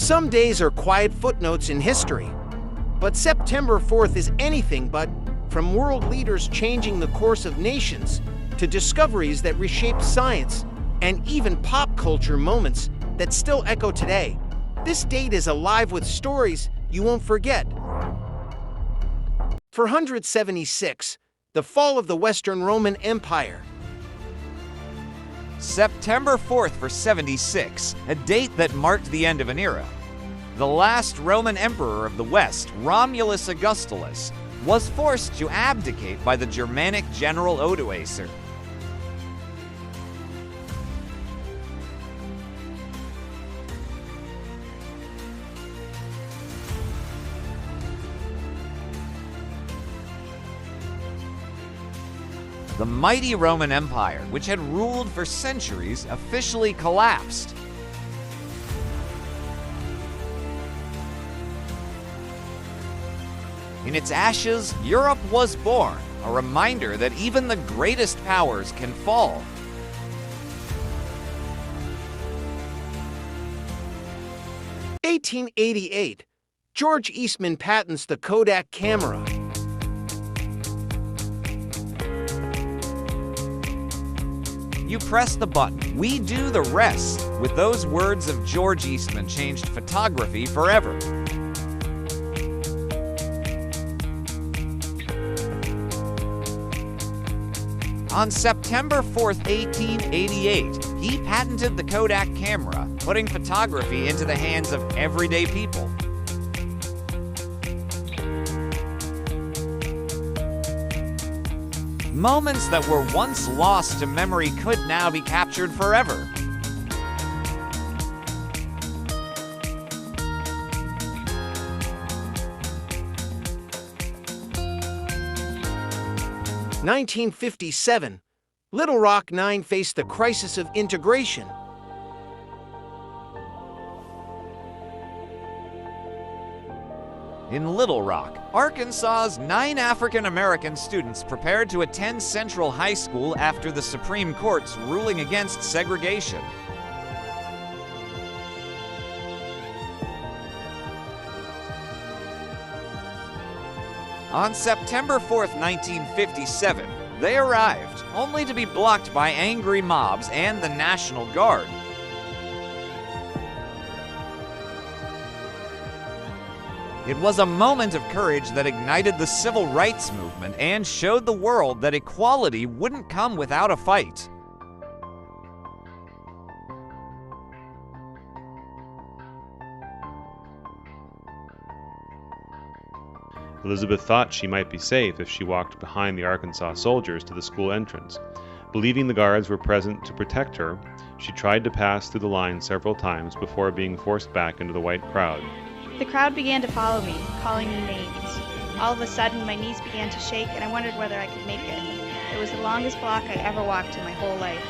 Some days are quiet footnotes in history, but September 4th is anything but, from world leaders changing the course of nations to discoveries that reshape science and even pop culture moments that still echo today. This date is alive with stories you won't forget. For 176, the fall of the Western Roman Empire. September 4th for 76, a date that marked the end of an era. The last Roman emperor of the West, Romulus Augustulus, was forced to abdicate by the Germanic general Odoacer. The mighty Roman Empire, which had ruled for centuries, officially collapsed. In its ashes, Europe was born, a reminder that even the greatest powers can fall. In 1888, George Eastman patents the Kodak camera. You press the button, we do the rest. With those words of George Eastman changed photography forever. On September 4th, 1888, he patented the Kodak camera, putting photography into the hands of everyday people. Moments that were once lost to memory could now be captured forever. In 1957, Little Rock 9 faced the crisis of integration. In Little Rock, Arkansas's 9 African-American students prepared to attend Central High School after the Supreme Court's ruling against segregation. On September 4th, 1957, they arrived, only to be blocked by angry mobs and the National Guard. It was a moment of courage that ignited the civil rights movement and showed the world that equality wouldn't come without a fight. Elizabeth thought she might be safe if she walked behind the Arkansas soldiers to the school entrance. Believing the guards were present to protect her, she tried to pass through the line several times before being forced back into the white crowd. The crowd began to follow me, calling me names. All of a sudden, my knees began to shake, and I wondered whether I could make it. It was the longest block I ever walked in my whole life.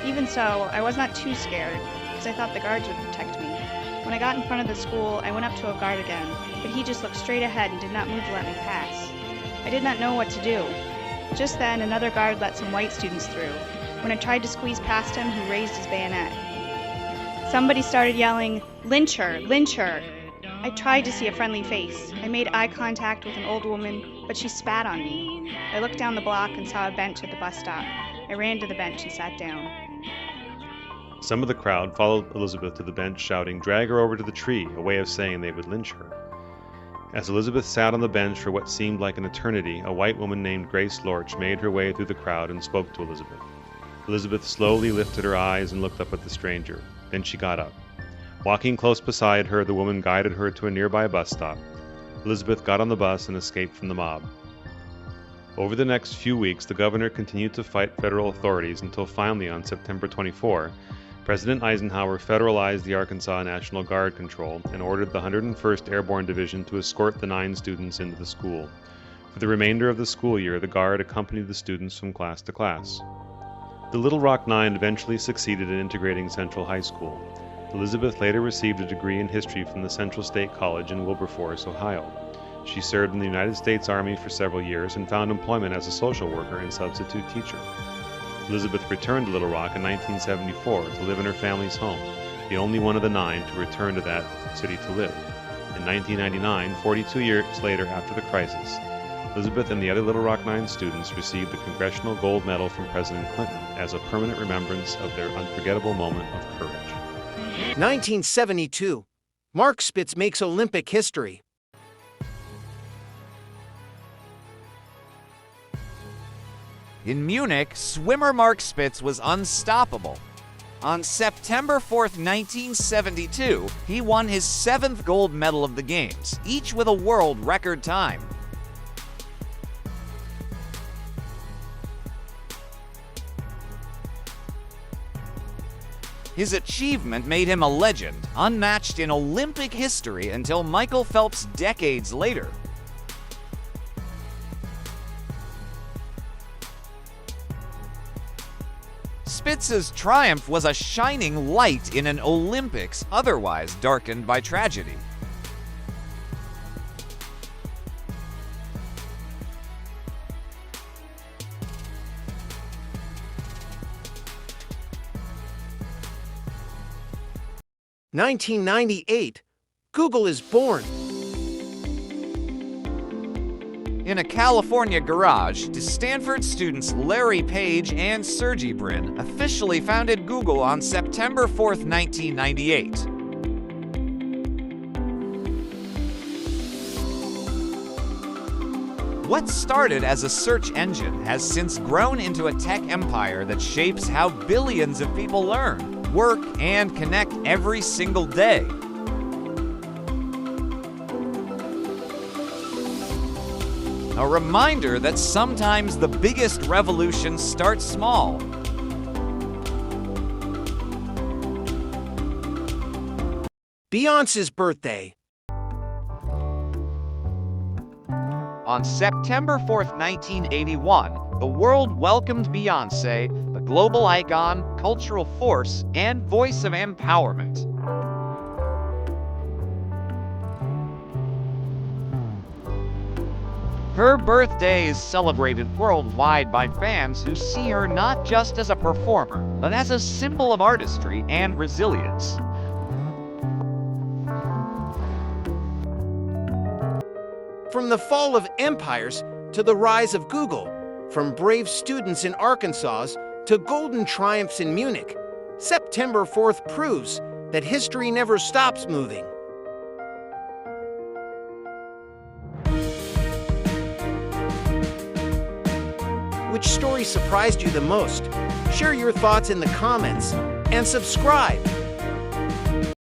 Even so, I was not too scared, because I thought the guards would protect me. When I got in front of the school, I went up to a guard again, but he just looked straight ahead and did not move to let me pass. I did not know what to do. Just then, another guard let some white students through. When I tried to squeeze past him, he raised his bayonet. Somebody started yelling, "Lynch her! Lynch her!" I tried to see a friendly face. I made eye contact with an old woman, but she spat on me. I looked down the block and saw a bench at the bus stop. I ran to the bench and sat down. Some of the crowd followed Elizabeth to the bench, shouting, "Drag her over to the tree," a way of saying they would lynch her. As Elizabeth sat on the bench for what seemed like an eternity, a white woman named Grace Lorch made her way through the crowd and spoke to Elizabeth. Elizabeth slowly lifted her eyes and looked up at the stranger. Then she got up. Walking close beside her, the woman guided her to a nearby bus stop. Elizabeth got on the bus and escaped from the mob. Over the next few weeks, the governor continued to fight federal authorities until finally on September 24, President Eisenhower federalized the Arkansas National Guard control and ordered the 101st Airborne Division to escort the 9 students into the school. For the remainder of the school year, the Guard accompanied the students from class to class. The Little Rock 9 eventually succeeded in integrating Central High School. Elizabeth later received a degree in history from the Central State College in Wilberforce, Ohio. She served in the United States Army for several years and found employment as a social worker and substitute teacher. Elizabeth returned to Little Rock in 1974 to live in her family's home. the only one of the 9 to return to that city to live. In 1999, 42 years later after the crisis, Elizabeth and the other Little Rock Nine students received the Congressional Gold Medal from President Clinton as a permanent remembrance of their unforgettable moment of courage. 1972. Mark Spitz makes Olympic history. In Munich, swimmer Mark Spitz was unstoppable. On September 4th, 1972, he won his 7th gold medal of the Games, each with a world record time. His achievement made him a legend, unmatched in Olympic history until Michael Phelps decades later. Spitz's triumph was a shining light in an Olympics otherwise darkened by tragedy. In 1998. Google is born. In a California garage, Stanford students Larry Page and Sergey Brin officially founded Google on September 4th, 1998. What started as a search engine has since grown into a tech empire that shapes how billions of people learn, work, and connect every single day. A reminder that sometimes the biggest revolutions start small. Beyoncé's birthday. On September 4th, 1981, the world welcomed Beyoncé, the global icon, cultural force, and voice of empowerment. Her birthday is celebrated worldwide by fans who see her not just as a performer, but as a symbol of artistry and resilience. From the fall of empires to the rise of Google, from brave students in Arkansas to golden triumphs in Munich, September 4th proves that history never stops moving. Which story surprised you the most? Share your thoughts in the comments and subscribe.